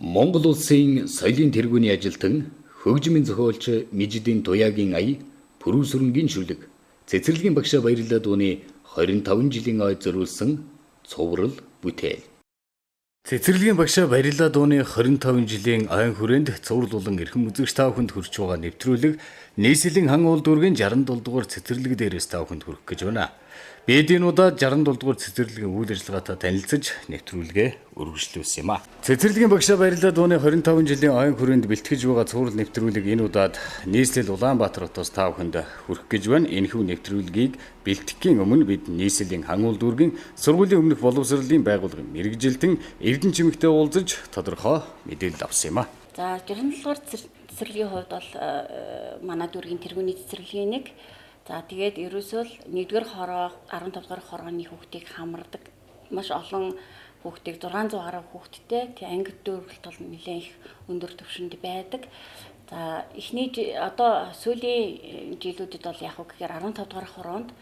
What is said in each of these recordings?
Монгол улсын соёлын тэргүүний ажилтан хөгжмийн зохиолч Мижидийн Туяагийн ая Пүрүүсүрэнгийн шүлэг Цэцэрлэгийн багшаа баярлалаа дууны 25 жилийн ойд зориулсан цуврал бүтээл. Цэцэрлэгийн багшаа баярлалаа дууны 25 жилийн ойн хүрээнд цувралуулан эрхэм үзэгч та бүхэнд хүрч байгаа нэвтрүүлэг нийслэлийн хан уул дүүргийн 67 дугаар цэцэрлэг дээрээс та бүхэнд хүрэх гэж байна. Бид энэ удаад 67 дугаар цэцэрлэгийн үйл ажиллагаатай танилцж нэвтрүүлгээ үргэлжлүүлсэн юм а. Цэцэрлэгийн багшаа баярлалаа дууны 25 жилийн ойн хүрээнд бэлтгэж байгаа цуврал нэвтрүүлэг энэ удаад нийслэл Улаанбаатар хотоос та бүхэнд хүрэх гэж байна. Энэхүү нэвтрүүлгийг бэлтгэхийн өмнө бид нийслэлийн хан уул дүүргийн сургуулийн өмнөх боловсролын байгууллагын мэргэжилтэн Эрдэнэ чимэгтэй уулзаж тодорхой мэдээлэл авсан юм а. За 67 дугаар цэцэрлэгийн хувьд бол манай дүүргийн тэргүүний цэцэрлэгийн нэг. За тэгээд ерөөсөө л 1-р хороо 15-р хорооны хүүхдийг хамардаг. Маш олон хүүхдийг 600 гаруй хүүхдтэй тэг анги дүүргэлт бол нэлээд их өндөр түвшинд байдаг. За эхний одоо сүүлийн жилүүдэд бол яг гэхээр 15-р хороонд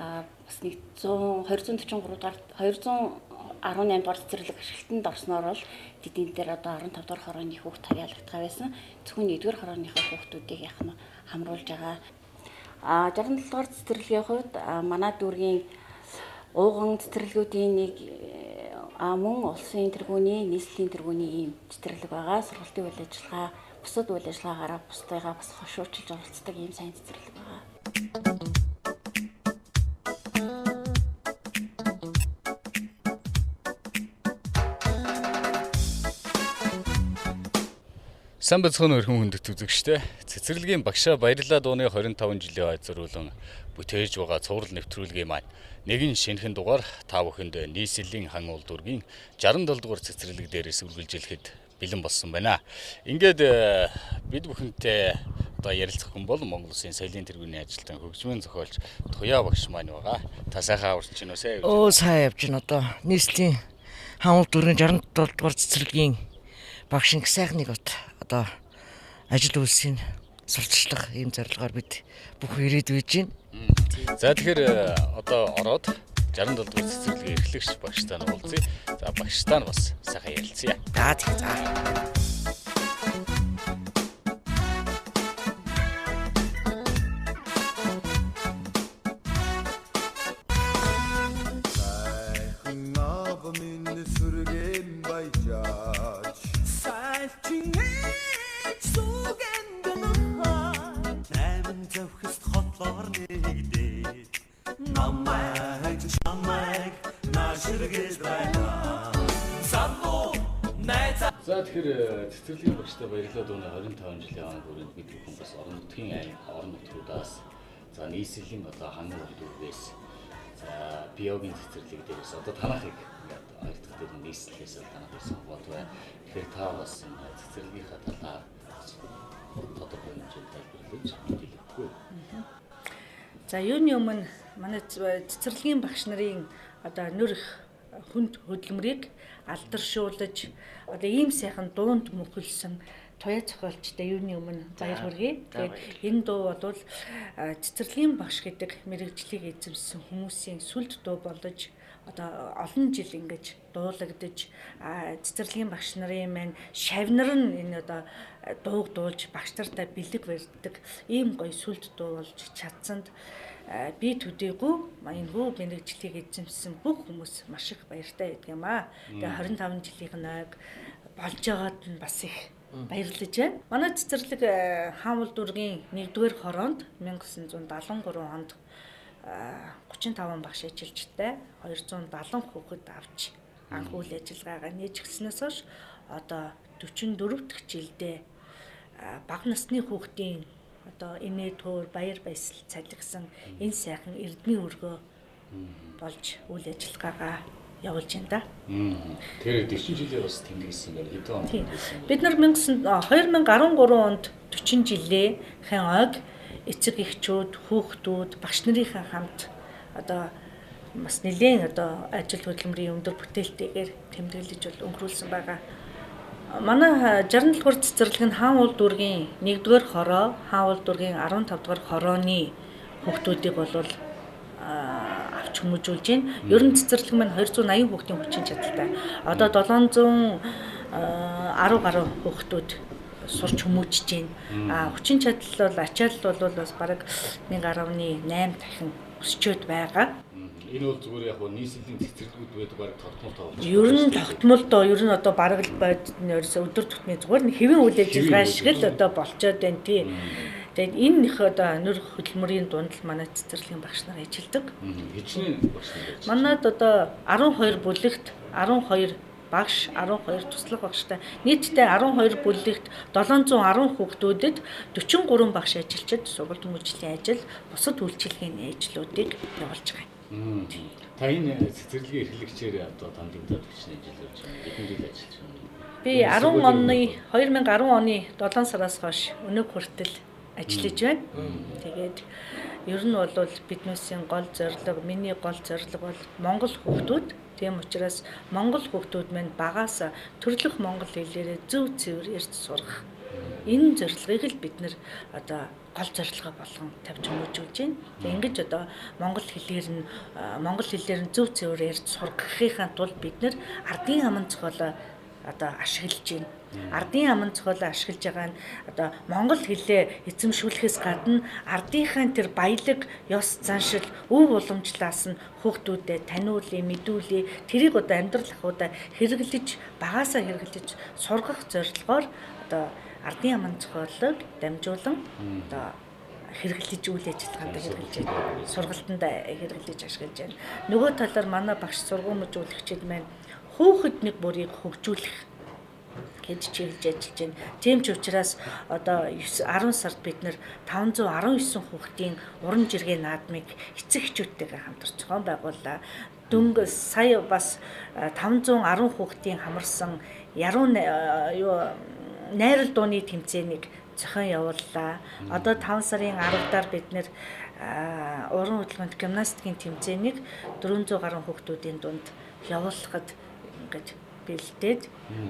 бас нэг 243 дугаар 218 дугаар цэцэрлэг ашиглалтанд орсноор бол тэдний дээр одоо 15-р хорооны хүүхд харьяалагдгаа байсан. Зөвхөн 1-р хорооныхоо хүүхдүүдийг яг нь хамруулж байгаа. 67 дугаар цэцэрлэгийн хувьд манай дүүргийн ууган цэцэрлэгүүдийн нэг мөн улсын тэргүүний, нийслэлийн тэргүүний ийм цэцэрлэг байгаа. Сургалтын үйл ажиллагаа, бусад үйл ажиллагаагаараа бусдыгаа бас хошуучилж оролцдог ийм сайн цэцэрлэг байгаа. Сан бацхан өрхөн хүндэт үзэгчтэй цэцэрлэгийн багшаа баярлалаа дууны 25 жилийн ойд зориулан бүтээж байгаа цуврал нэвтрүүлгийн маань нэгэн шинэхэн дугаар та бүхэнд нийслэлийн хан уул дүүргийн 67 дугаар цэцэрлэг дээрээс үргэлжлэхэд бэлэн болсон байна. Ингээд бид бүхэнтэй одоо ярилцах хүн бол Монгол Улсын соёлын тэргүүний ажилтан хөгжмийн зохиолч Туяа багш маань байгаа. Та сайхан аварч байна уу? Сайн явж байна одоо нийслэлийн хан уул дүүргийн 67 дугаар цэцэрлэгийн багш нэг сайхан нэг одоо ажил үйлсийн сурталчлах ийм зорилгоор бид бүх ирээд үйж байна. За тэгэхээр одоо ороод 67 дугаар цэцэрлэгийн эрхлэгч багштай нь уулзъя. За багштай нь бас сайхан ярилцъя. За. За тэгэхээр цэцэрлэгийн багштай баярлалаа дууны 25 жилийн өмнө хүрээнд бид бүхэн бас орон нутгийн орон нутгуудаас за нийслэлийн одоо хан уул дүүргээс за биогийн цэцэрлэг дээрээс одоо танахыг хоёр дахь дээр нийслэлээс танах сонгоод байна. Тэгэхээр та бас цэцэрлэгийнхаа талаар тодорхой хэмжээнд тайлбарлаж мэдээлэлгүй. За юуны өмнө манай цэцэрлэгийн багш нарын одоо нөр хүнд хөдөлмөрийг алдаршуулж одоо ийм сайхан дуунд мөхөлсөн Туяа зохиолчтой юуны өмнө баяр хүргэе. Тэгээд энэ дуу бол цэцэрлэгийн багш гэдэг мэргэжлийг эзэмсэн хүмүүсийн сүлд дуу болж одоо олон жил ингэж дуулагдж цэцэрлэгийн багш нарын маань шавнар нь энэ одоо дууг дуулж багш нартай бэлэг барьдаг ийм гоё сүлд дуу болж чадсанд би төдийгүй энэ хүү мэргэжлийг эзэмсэн бүх хүмүүс маш их баяртай байдаг юм аа. Тэгээ 25 жилийн ойг болж байгаад нь бас их баярлаж байна. Манай цэцэрлэг хан уул дүүргийн 1-р хороонд 1973 онд 35 багш ажилчтай 270 хүүхэд авч анх үйл ажиллагаагаа нээж гиснээс хойш одоо 44 дахь жилдээ бага насны хүүхдийн одоо инээ туур баяр баясгал цалигсан энэ сайхан эрдмийн өргөө болж үйл ажиллагаагаа явуулж байна да. Тэр 40 жилээр бас тэмдэглэсэн байна. Хэдэн онд тэмдэглэсэн бэ? Бид нар 2013 онд 40 жилээ хэн ойг эцэг эхчүүд, хүүхдүүд, багш нарынхаа хамт одоо бас нэлээд одоо ажил хөдөлмөрийн өндөр бүтээлтэйгээр тэмдэглэж бол өнгөрүүлсэн байгаа. Манай 67 дугаар цэцэрлэг нь хан уул дүүргийн 1-р хороо, хан уул дүүргийн 15-р хорооны хүүхдүүдийг бол авч хүмүүжүүлж байна. Ер нь цэцэрлэг маань 280 хүүхдийн хүчин чадалтай. Одоо 700 10 гаруй хүүхдүүд сурч хүмүүжж байна. Хүчин чадал бол ачаалал бол бас бараг 1.8 дахин өсчөөд байгаа. Энэ бол зүгээр яг нийслэлийн цэцэрлэгүүд байдаг бараг тогтмол тоолж. Ер нь тогтмол доо ер нь одоо бараг л байд ерөөсө өдөр тутмын зүгээр нэг хэвэн үйл ажиллагаа шиг л одоо болцоод байна тий. Тэгээд энэ их одоо нөр хөдөлмөрийн дунд л манай цэцэрлэгийн багш нар ажилладаг. Хичнээн багш нар. Манайд одоо 12 бүлэгт 12 багш 12 туслах багштай нийтдээ 12 бүлэгт 710 хүүхдүүдэд 43 багш ажиллаж сургалт хүмүүжлийн ажил бусад үйлчилгээний ажлуудыг явуулж байгаа. Та энэ цэцэрлэгийн эрхлэгчээр одоо тандемдад бичсэн ажил явуулж байна. Хэдэн жил ажиллаж байна? Би 2010 оны 7 сараас хойш өнөөг хүртэл ажиллаж байна. Тэгээд ер нь бол биднээсийн гол зорилго, миний гол зорилго бол Монгол хүүхдүүд. Тийм учраас Монгол хүүхдүүд мань багаас төрлөх монгол хэлээр зөв цэвэр ярьж сурах. Энэ зорилгыг л бид нэр одоо гол зорилгоо болгон тавьж хүмүүжүүлж байна. Тэгээ ингэж одоо монгол хэлээр нь зөв цэвэр ярьж сургахын тулд бид нэр ардын аман зохиолоо одоо ашиглаж байна. Ардын аман зохиолоо ашиглаж байгаа нь одоо монгол хэлээ эзэмшүүлэхээс гадна ардынхаа тэр баялаг, ёс заншил, өв уламжлаас нь хүүхдүүдэд таниулъя, мэдүүлъя. Тэрийг одоо амьдрал ахуйдаа хэрэглэж, багаасаа хэрэглэж сургах зорилгоор одоо ардын аман зохиолыг дамжуулан одоо хэрэглэж үйл ажиллагаанд хэрэглэж байна. Сургалтанд хэрэглэж ашиглаж байна. Нөгөө талаар манай багш сургуульчид маань хүүхэд нэг бүрийг хөгжүүлэх гэж чиглэж ажиллаж байна. Тийм ч учраас одоо 10 сард бид нэр 519 хүүхдийн уран жиргээ наадмыг эцэг эхчүүдтэйгээ хамтарч зохион байгууллаа. Дөнгөж сая бас 510 хүүхдийн хамарсан яруу найрал дууны тэмцээнийг зохион явууллаа. Одоо 5 сарын 10-даар бид нэр уран хөдөлгөөнд гимнастикийн тэмцээнийг 400 гаруй хүүхдүүдийн дунд явуулахад ингэж бэлдээд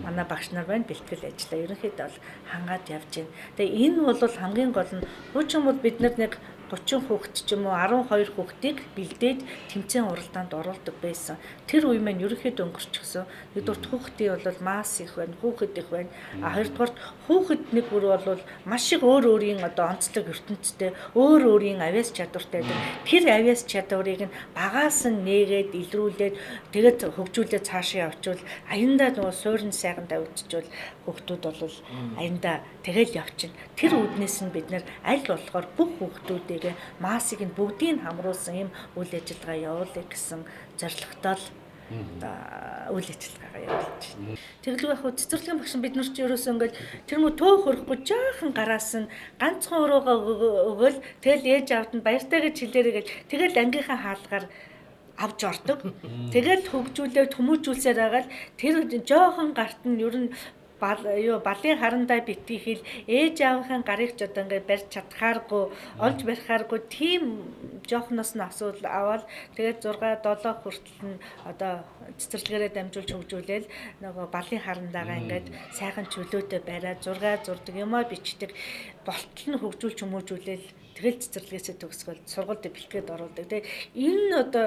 манай багш нар байна бэлтгэл ажиллаа. Ерөнхийдөө бол хангаад явж байна. Тэгээ энэ бол хамгийн гол нь хуучин бол бид нар нэг 30 хүүхэд ч юм уу 12 хүүхдийг бэлдээд тэмцээн уралдаанд оруулдаг байсан. Тэр үе маань ерөнхийдөө өнгөрчихсөн. Нэгдүгээр хүүхдийн бол масс их байна, хүүхэд их байна. Хоёрдугаар хүүхэд нэг бүр бол маш их өөр өөрийн одоо онцлог ертөнцтэй, өөр өөрийн авяас чадвартай байдаг. Тэр авяас чадварыг нь багаас нь нээгээд илрүүлээд тэгээд хөгжүүлээд цаашаа явуучвал аяндаа нөгөө суурин сайхан давжчихвал хүүхдүүд бол аяндаа тэгэл явчихна. Тэр үүднээс нь бид нэр аль болохоор бүх хүүхдүүд массыг нь бүгдийг хамруулсан юм үйл ажиллагаа явуулъя гэсэн зорилготой үйл ажиллагаагаа явуулж байна. Тэгэлгүй яг хөө цэцэрлэгийн багш бид нар ч ерөөсөө ингээд тэр мө төөх хөрөхгүй жаахан гараас нь ганцхан өрөөгөө өгөөл тэгэл ээж аавд нь баяртай гэж хэлээрэй гэж тэгэл ангийнхаа хаалгаар авч ордог. Тэгэл хөгжүүлээд хүмүүжүүлсээр байгаа л тэр жоохон гарт нь ер нь балын харандаа битгий хэл ээж аавынхаа гарыг ч одоо ингээд барьж чадхааргүй олж барихааргүй тийм жоохноос нь асуудал аваад тэгээд 6 7 хүртэл нь одоо цэцэрлэгээрээ дамжуулж хөгжүүлээл нөгөө балын харандаагаа ингээд сайхан чөлөөтэй бариад зураг зурдаг юмаа бичдэг болтол нь хөгжүүлж хүмүүжүүлээл тэгэл цэцэрлэгээсээ төгсгөл сургуульд бэлтгээд оруулдаг. Тэгээ энэ одоо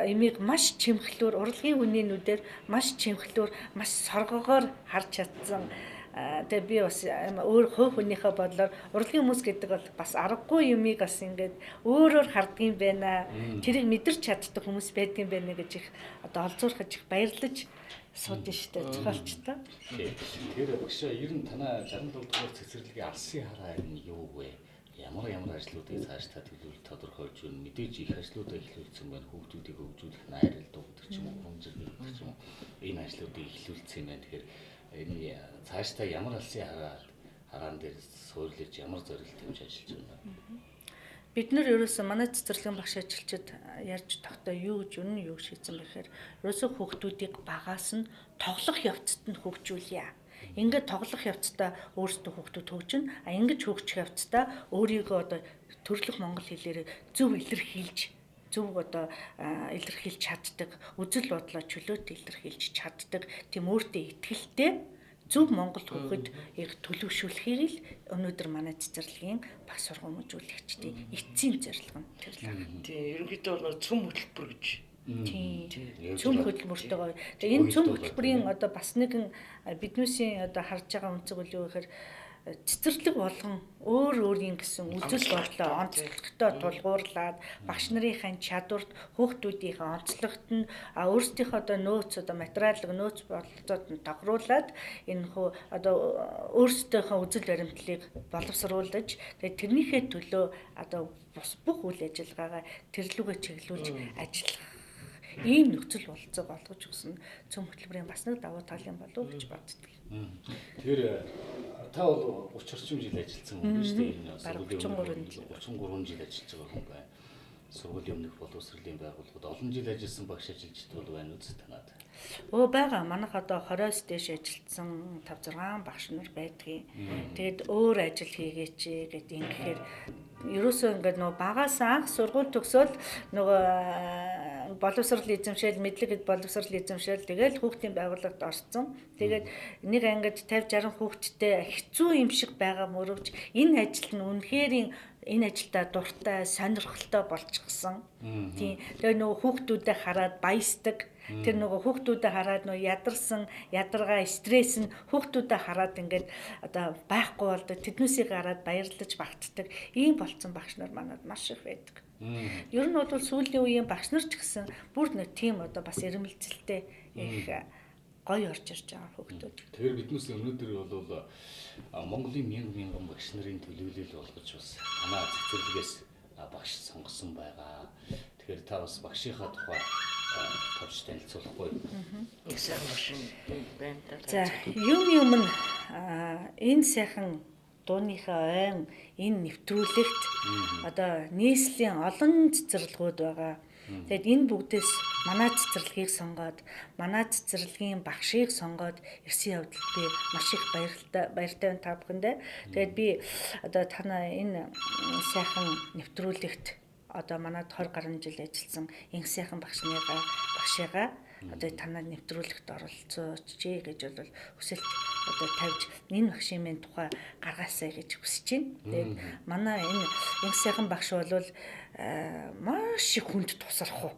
имийг маш чимхлүүр урлагийн үнэнүүдээр маш чимхлүүр маш соргогоор харж чадсан. Тэгээ би бас өөр хувь хүнийхээ бодлоор урлагийн хүмүүс гэдэг бол бас аргагүй юмыг бас ингээд өөрөөр харддаг юм байна. Тэрийг мэдэрч чаддаг хүмүүс байдаг юм байна гэж их одоо олзуурхаж их баярлаж суудсан шүү дээ зохиолчтой. Тэгэхээр багшаа ер нь танаа 67 дугаар цэцэрлэгийн алсын хараа нь юу вэ? Ямар ажлуудыг цааш та төлөвлөлт тодорхойлж өгнө. Мэдээж их ажлуудаа эхлүүлсэн байна. Хүүхдүүдийг хөгжүүлэх найрал дуудаг ч юм уу, хүн зэрэг гэдэг ч юм уу. Энэ ажлуудыг эхлүүлсэн байна. Тэгэхээр энэ цаашдаа ямар алсын хараан дээр суйрлаж ямар зорилт тавьж ажиллаж байна. Бид нар ерөөсөө манай цэцэрлэгийн багш ажилчид ярьж тогтоо юу гэж үнэн юу шийдсэн бэхээр ерөөсөө хүүхдүүдийг багаас нь тоглох явцад нь хөгжүүлье. Ингээд тоглох явцдаа өөрсдөө хүүхдүүд хөгжинэ. Ингэж хөгжих явцдаа өөрийгөө одоо төрлөх монгол хэлээр зөв илэрхийлж зөв одоо илэрхийлж чаддаг, үзэл бодлоо чөлөөтэй илэрхийлж чаддаг, тийм өөртөө итгэлтэй зөв монгол хүүхэд төлөвшүүлэхийг л өнөөдөр манай цэцэрлэгийн баг сургууль хүмүүжүүлэгчдийн эцсийн зорилго нь тэр л байна. Тийм ерөнхийдөө бол цөм хөтөлбөр гэж Тийм. Цөм хөдөлмөртэйгээ. Тэгээ энэ цөм хөтөлбөрийн одоо бас нэгэн биднээсийн одоо харж байгаа үнцэг үл юу гэхээр цэцэрлэг болгон өөрийн гэсэн үзэл бодлоо онцлогтой тулгуурлаад багш нарын чадварт хүүхдүүдийн онцлогт нь өөрсдийнхөө одоо нөөц одоо материалын нөөц бололцоод нь тохируулаад энэ хөө одоо өөрсдийнхөө үзэл баримтлалыг боловсруулж тэгээ тэрнийхээ төлөө одоо бүх үйл ажиллагаагаа тэрлүүгээ чиглүүлж ажиллах ийм нөхцөл болцоог олгож өгсөн цөм хөтөлбөрийн бас нэг давуу тал юм болов уу гэж боддог. Тэгэхээр та бол 30 орчим жил ажилласан хүн биш үү? Энэ сургуулийн 33 жил ажиллаж байгаа хүн байна. Сургуулийн өмнөх боловсролын байгууллагад олон жил ажилласан багш ажилчид бол байна үү танад? Байгаа. Манайх одоо 20-с дээш ажилласан 5-6 багш нар байдгийн. Тэгээд өөр ажил хийгээч гэдэг ингэхээр ерөөсөө ингээд нөгөө багаас анх сургууль төгсөөл нөгөө боловсрол эзэмшээл мэдлэг боловсрол эзэмшээл тэгээд хүүхдийн байгууллагад орсон. Тэгээд нэг ангид 50-60 хүүхэдтэй хэцүү юм шиг байгаа мөрөвч энэ ажил нь үнэхээр энэ ажилдаа дуртай, сонирхолтой болчихсон. Тийм. Тэгээд нөгөө хүүхдүүдэд хараад баясдаг. Тэр нөгөө хүүхдүүдэд хараад нөгөө ядарсан, ядаргаа, стресс нь хүүхдүүдэд хараад ингээд одоо байхгүй болдог. Тэднүүсийг хараад баярлаж багтдаг. Ийм болцсон багш нар манад маш их байдаг. Ер нь бол сүүлийн үеийн багш нар ч гэсэн бүр нэг тийм одоо бас эрмэлзэлтэй их гоё орж ирж байгаа хүүхдүүд. Тэгэхээр биднээс өнөөдөр бол Монголын мянган багш нарын төлөөлөл болгож бас танаа цэцэрлэгээс багш сонгосон байгаа. Тэгэхээр та бас багшийнхаа тухай товч танилцуулахгүй. Их сайхан багш байна. За, юм энэ сайхан дууныхаа ойн энэ нэвтрүүлэгт одоо нийслэлийн олон цэцэрлэгүүд байгаа. Тэгэд энэ бүгдээс манай цэцэрлэгийг сонгоод, манай цэцэрлэгийн багшийг сонгоод ирсэн явдалд би маш их баяртай та бүхэндээ. Тэгэд би одоо танаа энэ сайхан нэвтрүүлэгт одоо манад 20 гаруй жил ажилласан энэ сайхан багшигаа одоо танаа нэвтрүүлэгт оролцооч гэж бол хүсэлт одоо тавьж энэ багшийн минь тухай гаргаасаа гэж хүсэж байна. Тэгээд манай энэ сайхан багш бол маш их хүнд тусрах уу.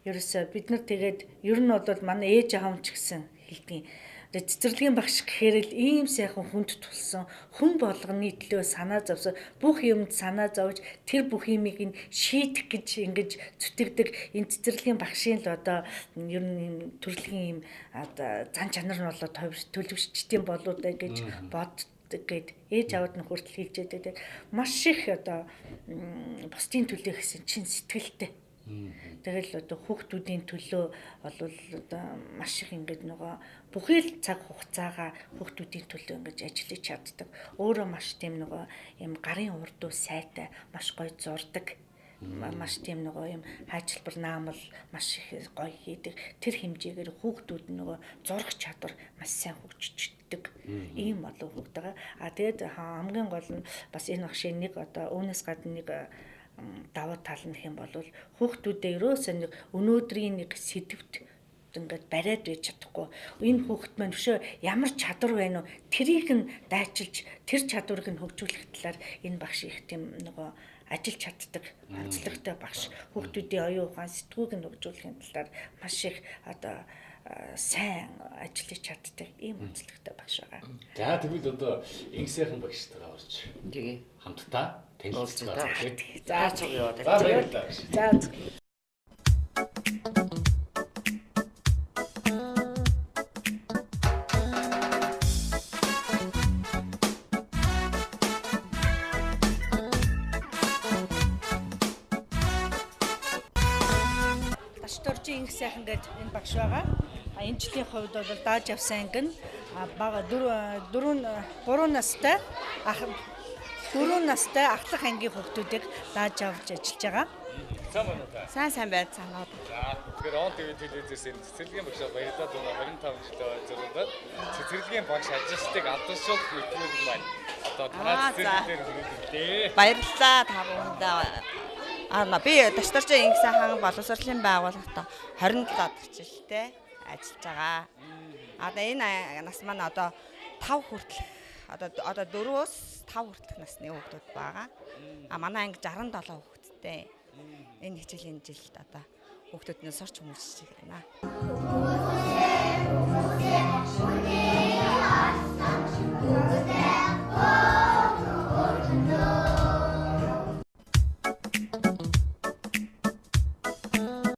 Ерөөсөө бид нар тэгээд ер нь бол манай ээж аав ч гэсэн хэлдэг. Цэцэрлэгийн багш гэхээр л ийм сайхан хүнд тулсан хүн болгоны төлөө санаа зовсон бүх юмд санаа зовж тэр бүх юмыг нь шийдэх гэж ингэж зүтгэдэг энэ цэцэрлэгийн багшийн л одоо ер нь төрөлхийн юм одоо зан чанар нь болоо төлөвшчтiin болоо даа гэж боддог гэд ээж аваад нь хүртэл хэлж байдаг. Маш их одоо бусдын төлөө гэсэн чин сэтгэлтэй. Тэгэл одоо хүүхдүүдийн төлөө бол одоо маш их ингэж нөгөө бүхэл цаг хугацаагаа хүүхдүүдийн төлөө ингэж ажиллаж чаддаг. Өөрөө маш тийм нөгөө юм гарын урдуу сайтай, маш гоё зурдаг. Маш тийм нөгөө юм хайчилбар наамал маш их гоё хийдэг. Тэр хэмжээгээр хүүхдүүд нөгөө зурах чадвар маш сайн хөгжиждэг. Ийм болов хүүхд байгаа. Тэгээд хамгийн гол нь бас энэ багшийн нэг одоо үүнээс гадна нэг давуу тал нь хэм бол хүүхдүүдээ ерөөсөө нэг өнөөдрийн нэг сэдвт ингээд бариад байж чадахгүй. Энэ хүүхэд маань өшөө ямар чадвар байна уу? Тэрийг нь дайчилж, тэр чадварыг нь хөгжүүлэх талаар энэ багш их тийм нөгөө ажиллаж чаддаг онцлогтой багш. Хүүхдүүдийн оюун ухаан сэтгүүг нь хөгжүүлэхийн талаар маш их одоо сайн ажиллаж чаддаг ийм онцлогтой багш байгаа. За тэгвэл одоо инх сайхан багштайгаа орж. Тэгээ Хамтдаа танилцуулаад тийм. За цог яваад. За баярлалаа. За Дашторжийн инх сайхан гэдэг энэ багш байгаа. Энэ жилийн хувьд бол дааж авсан анги нь бага 3 настай ахлах ангийн хүүхдүүдийг дааж авч ажиллаж байгаа. Сайн байна уу та? Сайн байцгаана. За тэгэхээр он телевизээс энэ цэцэрлэгийн багшаа баярлалаа дуна 25 жилээ зориулаад цэцэрлэгийн багш ажилчдыг алдаршуулах нэвтрүүлэг маань одоо танаа цэцэрлэгээр хүргэлээ. Баярлалаа та бүхэндээ. Би Дашторжийн инх сайхан боловсролын байгууллагад 27 орчилтэй ажиллаж байгаа. Одоо энэ нас маань одоо 5 хүртэлх одоо 4-өөс 5 хүртэлх насны хүүхдүүд байгаа. Манай анги 67 хүүхэдтэй. Энэ хичээлийн жилд одоо хүүхдүүднээ сурч хүмүүжиж байна.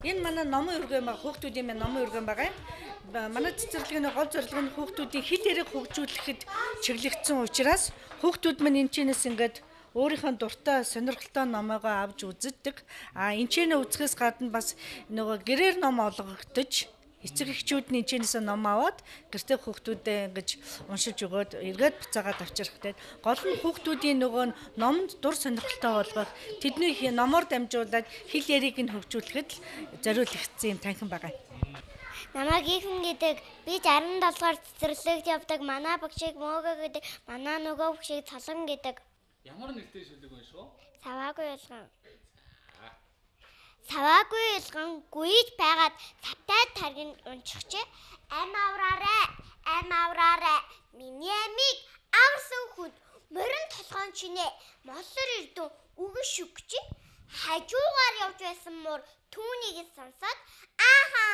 Энэ манай номын өргөн баг хүүхдүүдийн номын өргөн байгаа юм. Манай цэцэрлэгийн гол зорилго нь хүүхдүүдийн хэл яриаг хөгжүүлэхэд чиглэгдсэн учраас хүүхдүүд минь энэчнээс ингээд өөрийнхөө дуртай сонирхолтой номоогоо авч үздэг. Энэчнээ үзэхээс гадна бас нөгөө гэрээр ном олгогдож эцэг эхчүүд нь энэчнээс ном аваад гэртээ хүүхдүүдэд ингэж уншиж өгөөд эргээд буцаагаад авчирхтэй. Гол нь хүүхдүүдийн нөгөө номонд дур сонирхолтой болгох, тэдний номоор дамжуулаад хэл яриаг нь хөгжүүлэхэд зориулагдсан юм танхим байгаа. Намайг Ихэн гэдэг. Би 67 дугаар цэцэрлэгт явдаг. Манай багшийг Мөөгө гэдэг. Манай нөгөө багшийг Цолон гэдэг. Ямар нэртэй шүлэг вэ шүү? Саваагүй ялган. Саваагүй ялган гүйж байгаад цавтай таргийн унчихчээ. Ам авраарэ. Миний амийг авсан хүнд морин толгоон чинээ молор ирдүү үгэн шүгч. Хажуугаар явж байсан мөр түүнийг сонсоод ааха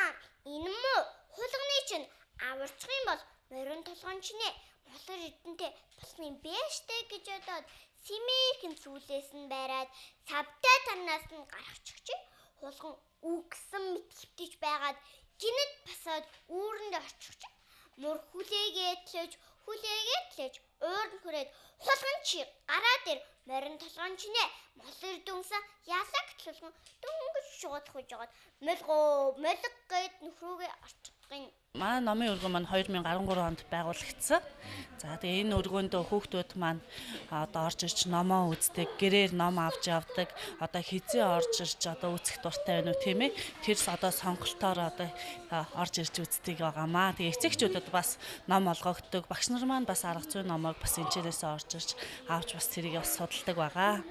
энэ муу хулганы чинь аварчих юм бол морин толгоон чинээ молор эрдэнтэй болсон юм бэштэй гэж бодоод симээхэн зүйлээс нь байраад цавтай танаас нь гаргачих чи хулган үгсэн мэт хөвтөж байгаад гинэд басаад үүрэнд орчих чи мөр хүлээгээд лэж уурн хүрээд хулган чи гараа дээр морин толгоон чинээ молор дүнсэн ясаг төлгөн дөнгөж шуудах гэж жагаад молго гээд нөхрөөгээ орчих. Манай номын өргөн маань 2013 онд байгуулагдсан. За тэгээ энэ өргөнд хүүхдүүд маань одоо орж ирж номоо үздэг, гэрээр ном авч явдаг. Одоо хизээ орж ирж одоо үзэх дуртай байна уу тийм ээ? Тэр одоо сонголтоор одоо орж ирж үздэг байгаамаа. Тэгээ эцэгчүүдэд бас ном олгогддог. Багш нар маань бас арга зүйн номыг бас энэчнээс орж ирж авч бас тэрийг бас судалдаг байгаа.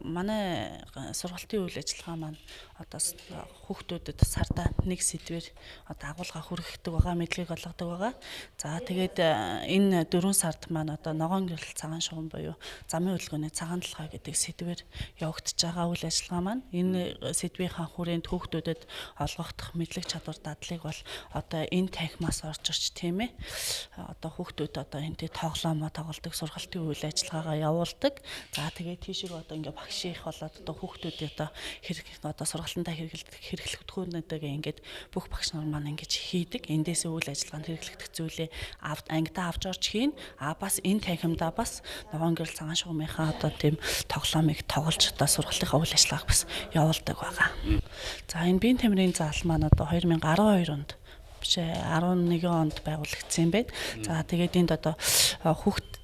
Манай сургалтын үйл ажиллагаа маань одоо хүүхдүүдэд сарда нэг сэдвээр одоо агуулга хүргэдэг байгаа, мэдлэгийг олгодог байгаа. За тэгээд энэ 4 сард маань одоо ногоон гэрэл цагаан шугам буюу замын хөдөлгөөний цагаан талхай гэдэг сэдвээр явагдаж байгаа үйл ажиллагаа маань энэ сэдвийнхаа хүрээнд хүүхдүүдэд олгогдох мэдлэг чадвар дадлыг бол одоо энэ танхимаас орж ирч тийм ээ. Одоо хүүхдүүд одоо энд тоглоомоо тоглодог, сургалтын үйл ажиллагаагаа явуулдаг. За тэгээд тийшээ одоо ингээ багш их болоод одоо хүүхдүүдээ одоо сургалтандаа хэрэглэгдэхүүнүүдээ ингээд бүх багш нар маань ингэж хийдэг. Эндээс үйл ажиллагаанд хэрэглэгдэх зүйлээ ангидаа авч орж хийн. Бас энэ танхимдаа бас ногоон гэрэл цагаан шугамынхаа одоо тийм тоглоомыг тоглож одоо сургалтынхаа үйл ажиллагааг бас явуулдаг байгаа. За энэ биеийн тамирын зал маань одоо 2012 онд биш 11 онд байгуулагдсан юм байна. За тэгээд энд одоо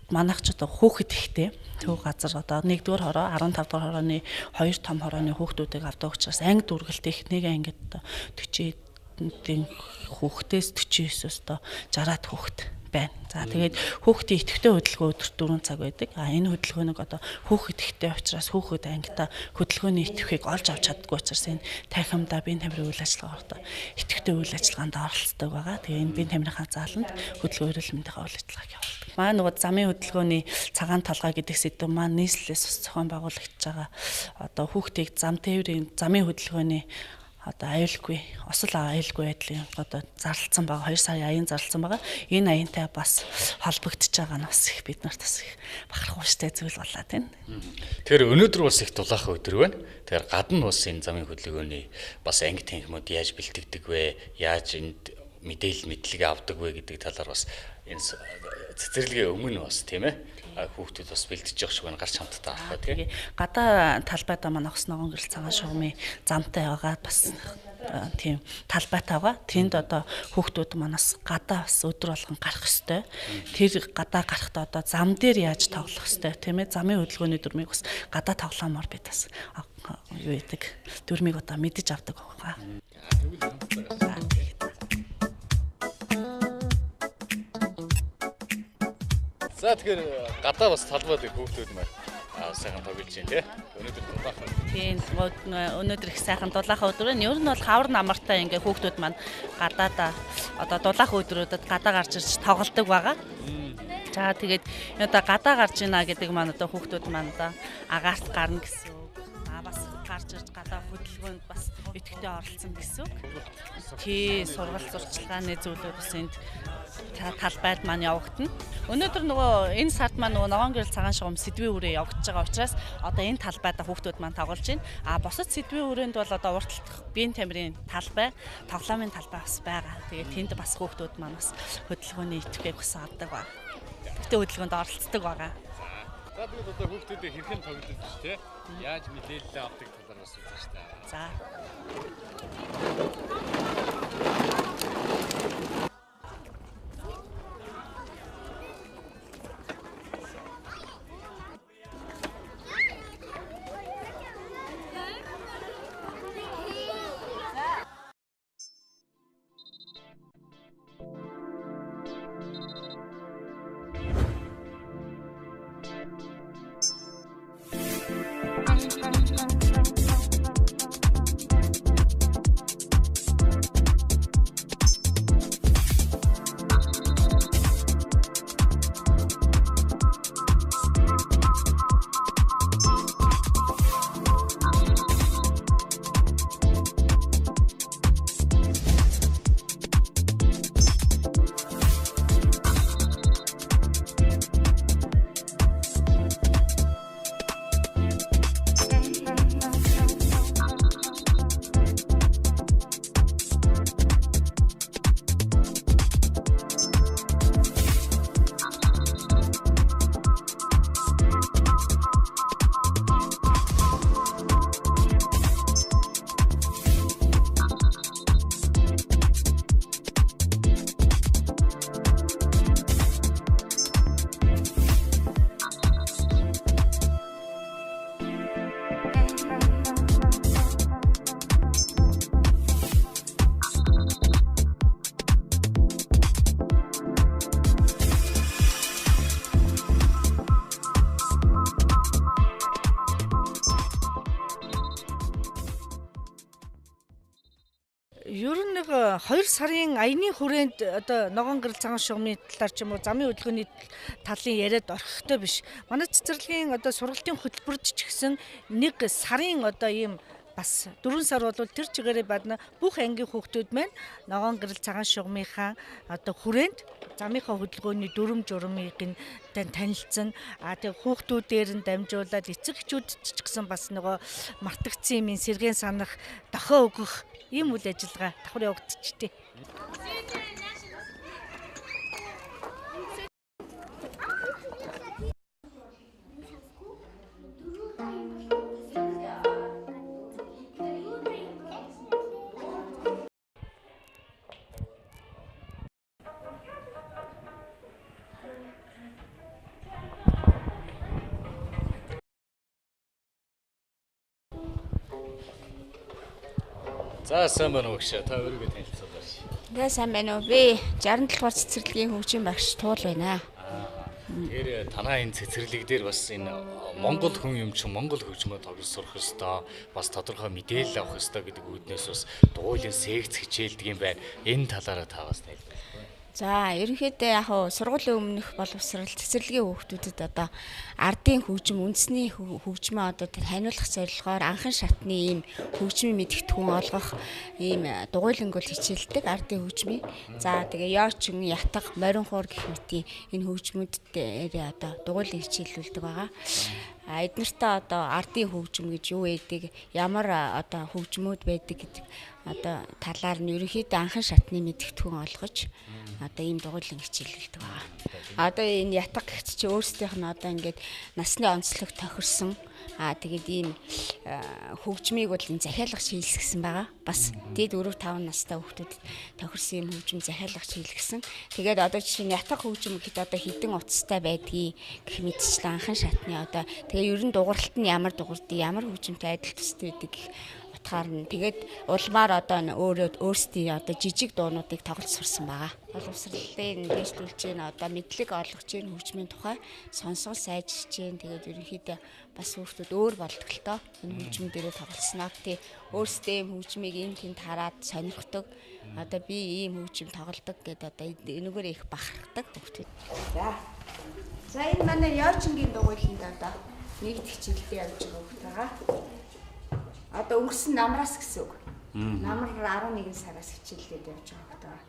манайх ч одоо хүүхэд ихтэй төв газар одоо 1-р хороо 15-р хорооны 2 том хорооны хүүхдүүдийг авдаг учраас анги дүргэлт их нэг ангид одоо 40-ийн хүүхдээс 49-өөс одоо 60-аад хүүхэд байна. За тэгээд хүүхдийн идэвхтэй хөдөлгөөн өдөрт 4 цаг байдаг. Энэ хөдөлгөөнийг одоо хүүхэд ихтэй учраас хүүхэд ангидаа хөдөлгөөний идэвхийг олж авч чаддаггүй учраас энэ танхимдаа биеийн тамирын үйл ажиллагаа одоо идэвхтэй үйл ажиллагаанд оролцдог байгаа. Тэгээ энэ биеийн тамирынхаа зааланд хөдөлгөөн эрүүл мэндийн үйл ажиллагааг явуулдаг. Манай нөгөө замын хөдөлгөөний цагаан толгой гэдэг сэдв маань нийслэлээс ус зохион байгуулагдаж байгаа. Одоо хүүхдийг зам тээврийн замын хөдөлгөөний одоо аюулгүй осол аюулгүй байдлын одоо зарлцсан байгаа 2 сарын аян зарлцсан байгаа. Энэ аянтай бас холбогдож байгаа нь бас их бид нарт бас их бахархууштай зүйл болоод байна. Тэгэхээр өнөөдөр бас их дулаахан өдөр байна. Тэгэхээр гадна бас энэ замын хөдөлгөөний бас анги танхимууд яаж бэлтгэдэг вэ? Яаж энд мэдээлэл авдаг вэ гэдэг талаар бас энэ цэцэрлэгийн өмнө бас тийм ээ хүүхдүүд бас бэлдэж явах шиг байна гарч хамтдаа авах тийм. Гадаа талбайдаа манай охс ногоон гэрэл цагаан шугамын замтай байгаа бас тийм талбайтай байгаа. Тэнд одоо хүүхдүүд манаас гадаа бас өдөр болгон гарах ёстой. Тэр гадаа гарахдаа одоо зам дээр яаж тоглох ёстой тийм ээ. Замын хөдөлгөөний дүрмийг бас гадаа тоглоомоор бид бас юу яадаг дүрмийг одоо мэдэж авдаг байгаа. За тэгэхээр гадаа бас талбайд хүүхдүүд маань сайхан тоглож байна тий. Өнөөдөр дулаахан. Тийм өнөөдөр их сайхан дулаахан өдөр байна. Ер нь бол хавар намартай ингээ хүүхдүүд маань гадаадаа одоо дулаахан өдрүүдэд гадаа гарч ирж тоглодог байгаа. За тэгээд одоо гадаа гарч ийна гэдэг маань одоо хүүхдүүд маань одоо агаарт гарна гэсэн үг. Бас гарч ирж гадаа хөдөлгөөнд бас идэвхтэй оролцсон гэсэн үг. Тий, сургалт сурчлагын зүйлүүд бас энд талбайд маань явагдана. Өнөөдөр нөгөө энэ сард маань нөгөө ногоон гэрэл цагаан шугам сэдвийн үрээ явагдаж байгаа учраас одоо энэ талбайда хүүхдүүд маань тоглож байна. Бусад сэдвийн үрээнд бол одоо урт биеийн тамирын талбай, тоглоомын талбай бас байгаа. Тэгээд тэнд бас хүүхдүүд маань бас хөдөлгөөний идэвхтэй бас авдаг ба. Идэвхтэй хөдөлгөөнд оролцдог байгаа. За тэгээд одоо хүүхдүүдээ хэрхэн тоглож байна шүү дээ. Яаж мэдээлэл авдаг талаар бас үзэн шүү дээ. За. Ер нь 2 сарын аяны хүрээнд одоо ногоон гэрэл цагаан шугамны талаар ч юм уу замын хөдөлгөөний талын яриад орхихтой биш. Манай цэцэрлэгийн одоо сургалтын хөтөлбөрт ч гэсэн 1 сарын одоо ийм бас 4 сар бол тэр чигээрээ бадна бүх ангийн хүүхдүүд маань ногоон гэрэл цагаан шугамынхаа одоо хүрээнд замынхаа хөдөлгөөний дүрм журмыг танилцсан. Тэгээ хүүхдүүдээр нь дамжуулаад эцэг эхчүүд ч гэсэн бас нөгөө мартагдсан юм сэргэн санах дохио өгөх ийм үйл ажиллагаа давхар явагдчихжээ. За сайн байна уу гэх та өөрийгөө танилцуулаач. Тэгээ сайн байна уу? Би 67 дугаар цэцэрлэгийн хөгжим багш Туул байна. Тэгэхээр танаа энэ цэцэрлэг дээр бас энэ Монгол хүн юм чинь Монгол хөгжмөд тоглож сурах ёстой, бас тодорхой мэдээлэл авах ёстой гэдэг үүднээс бас дугуйлын секц хичээлдэг юм байна. Энэ талаараа та бас тайлбар. За ерөнхийдөө яг сургуулийн өмнөх боловсрал цэцэрлэгийн хүүхдүүдэд одоо ардын хөгжим үндэсний хөгжмөө одоо таниулах зорилгоор анхан шатны ийм хөгжмийн мэдгэдэггүй олгох ийм дугуйлангуул хичээлдэг ардын хөгжмийн. За тэгээ яочин ятга морин хуур гэх мэтийн энэ хөгжмүүд дээр одоо дугуйлан хичээлүүлдэг байгаа. Эднэртээ одоо ардын хөгжим гэж юу байдаг, ямар одоо хөгжмүүд байдаг гэдэг одоо талаар нь ерөнхийдөө анхан шатны мэдгэдэггүй олгож одоо ийм дугуйлан хичээлүүлдэг байгаа. Одоо энэ ятга гэгч чи өөрсдийнх нь одоо ингээд насны онцлог тохирсон тэгээд ийм хөгжмийг бол энэ захиалагч хийлгэсэн байгаа. Бас дээд 4-5 настай хүүхдүүд тохирсон ийм хөгжим захиалагч хийлгэсэн. Тэгээд одоо жишээ нь ятга хөгжим гэхэд одоо хідэн утастай байдгийг гэх мэтчлэн анхан шатны одоо тэгээ ер нь дугуйлалт нь ямар дугуйлт ямар хөгжимтэй адил төстэй байдаг гэх утгаар нь тэгээд улмаар одоо өөрсдийн одоо жижиг дуунуудыг тоглож сурсан байгаа. Боловсролын дэвшлүүлж гин одоо мэдлэг олгож гин хөгжмийн тухай сонсгол сайжирч гин тэгээд ерөнхийдөө бас хүүхдүүд өөр болдог л тоо энэ хөгжмөн дээрээ тоглосноо тий өөрсдөө ийм хөгжмийг энэ тэнд хараад сонирхдаг одоо би ийм хөгжим тоглодог гэдээ одоо энэгээр их бахархдаг хүүхдүүд. За За энэ манай Явчингийн дугуйланд одоо нэгд хичээлдээ явж байгаа хүүхэд байгаа. Одоо өнгөрсөн намраас гэсэн үг. Намар 11 сараас хичээлдээ явж байгаа хүүхэд байгаа.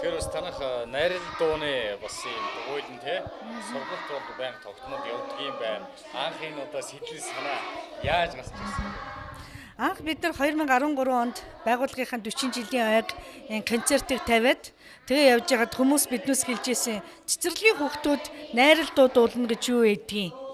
Тэр бас танах найрал дууны бас юм дугуйлан те сургалт бол байнга тогтмол явдаг юм байна. Анхын удаа сэтэл санаа яаж насч ирсэн бэ? Анх бид нар 2013 онд байгууллагынхаа 40 жилийн ойг энэ концертыг тавиад тэгээ явж байгаад хүмүүс биднээс хэлж ирсэн цэцэрлэгийн хүүхдүүд найрал дуу дуулна гэж юу ээдгийг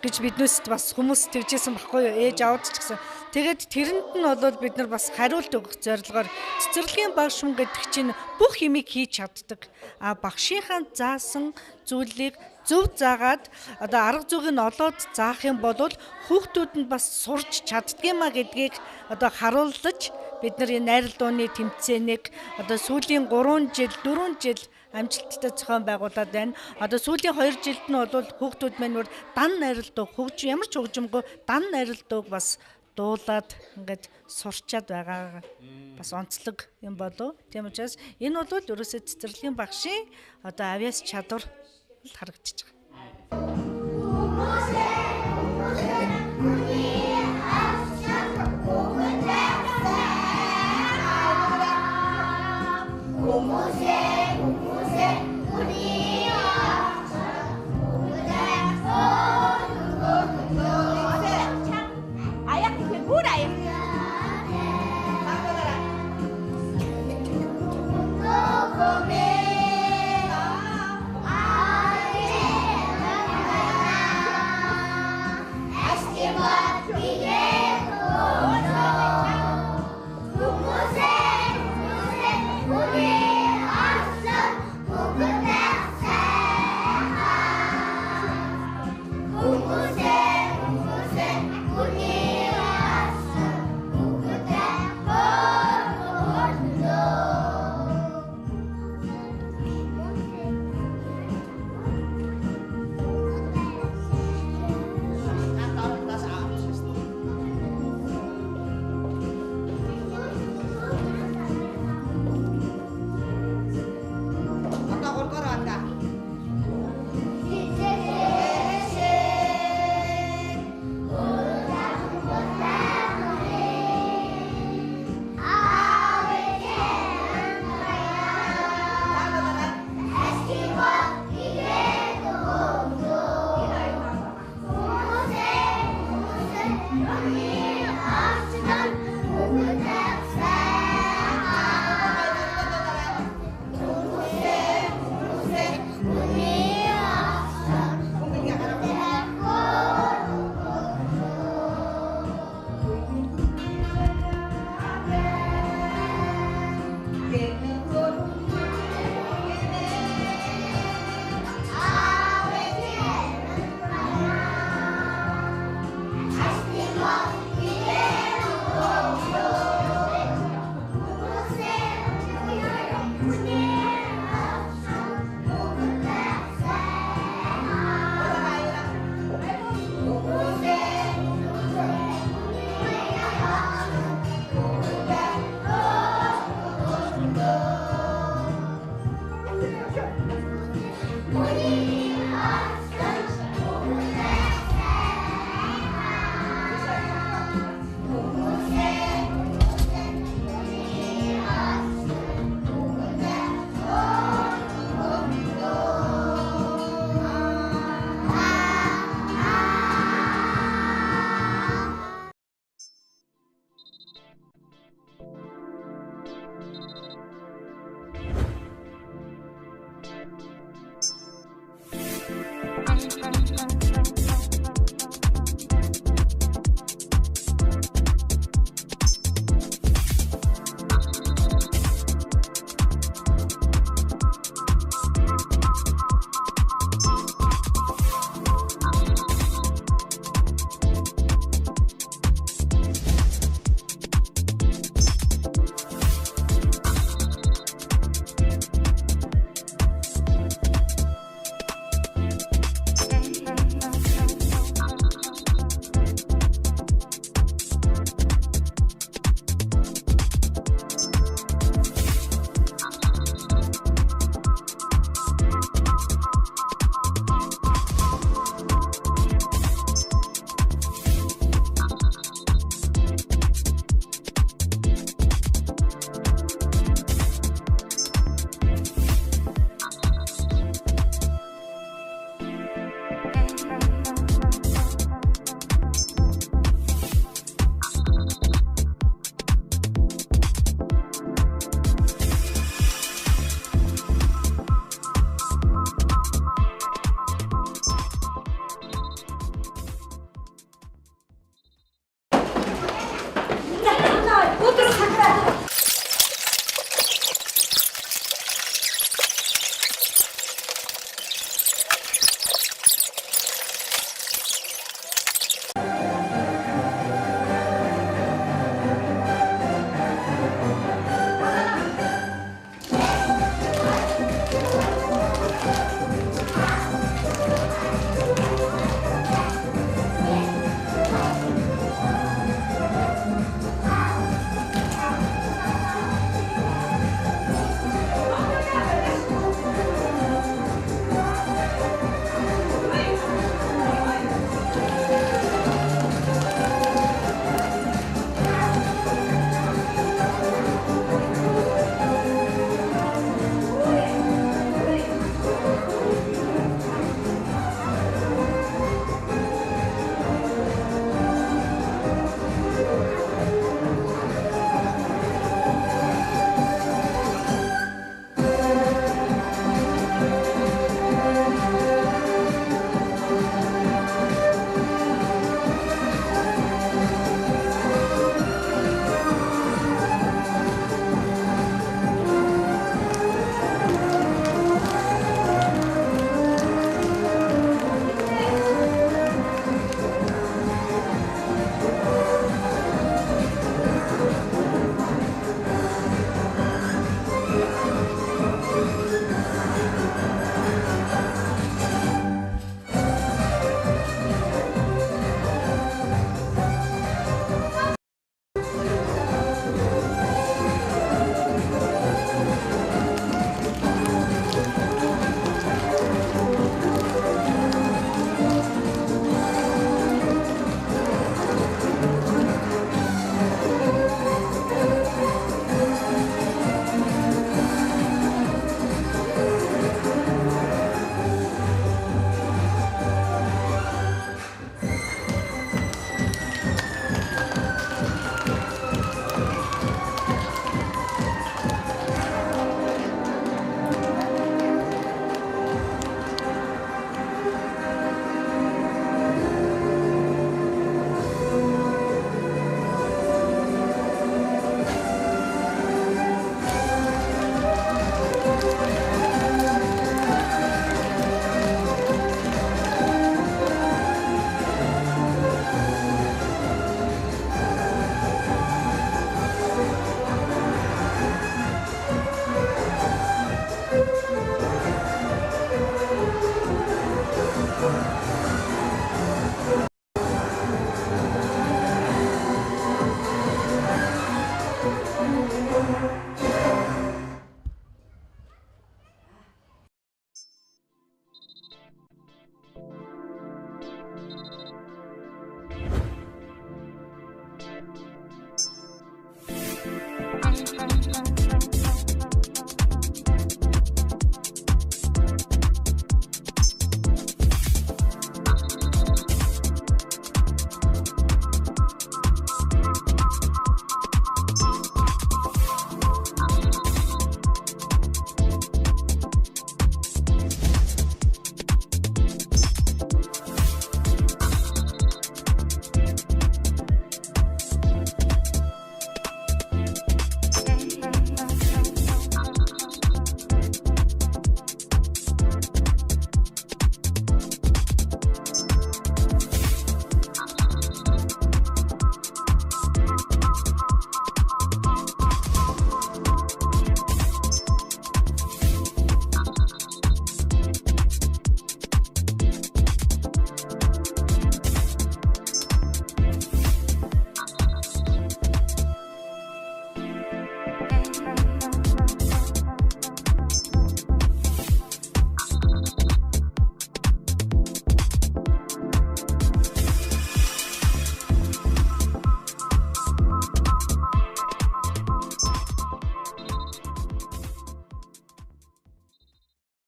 гэж биднээс бас хүмүүс тэгжсэн баггүй юу, ээж аавч ч гэсэн. Тэгээд тэрэнд нь бол бид нар бас хариулт өгөх зорилгоор цэцэрлэгийн багшин гэдэг чинь бүх юмыг хийж чаддаг. А багшийнхаа заасан зүйлийг зөв заагаад одоо арга зүйг нь олоод заах юм бол хүүхдүүд нь бас сурч чаддгиймаа гэдгийг одоо харуулж бид нар энэ найрал дууны тэмцээнийг одоо сүүлийн 3 жил 4 жил амжилттай зохион байгуулад байна. Одоо сүүлийн 2 жилд нь бол хүүхдүүд маань дан найрал дуу ямар ч хөгжимгүй дан найрал дууг бас дуулаад ингээд сурчаад байгаа бас онцлог юм болов. Тийм учраас энэ бол ерөөсөө цэцэрлэгийн багшийн одоо авьяас чадвар харагдаж байгаа. We'll be awesome.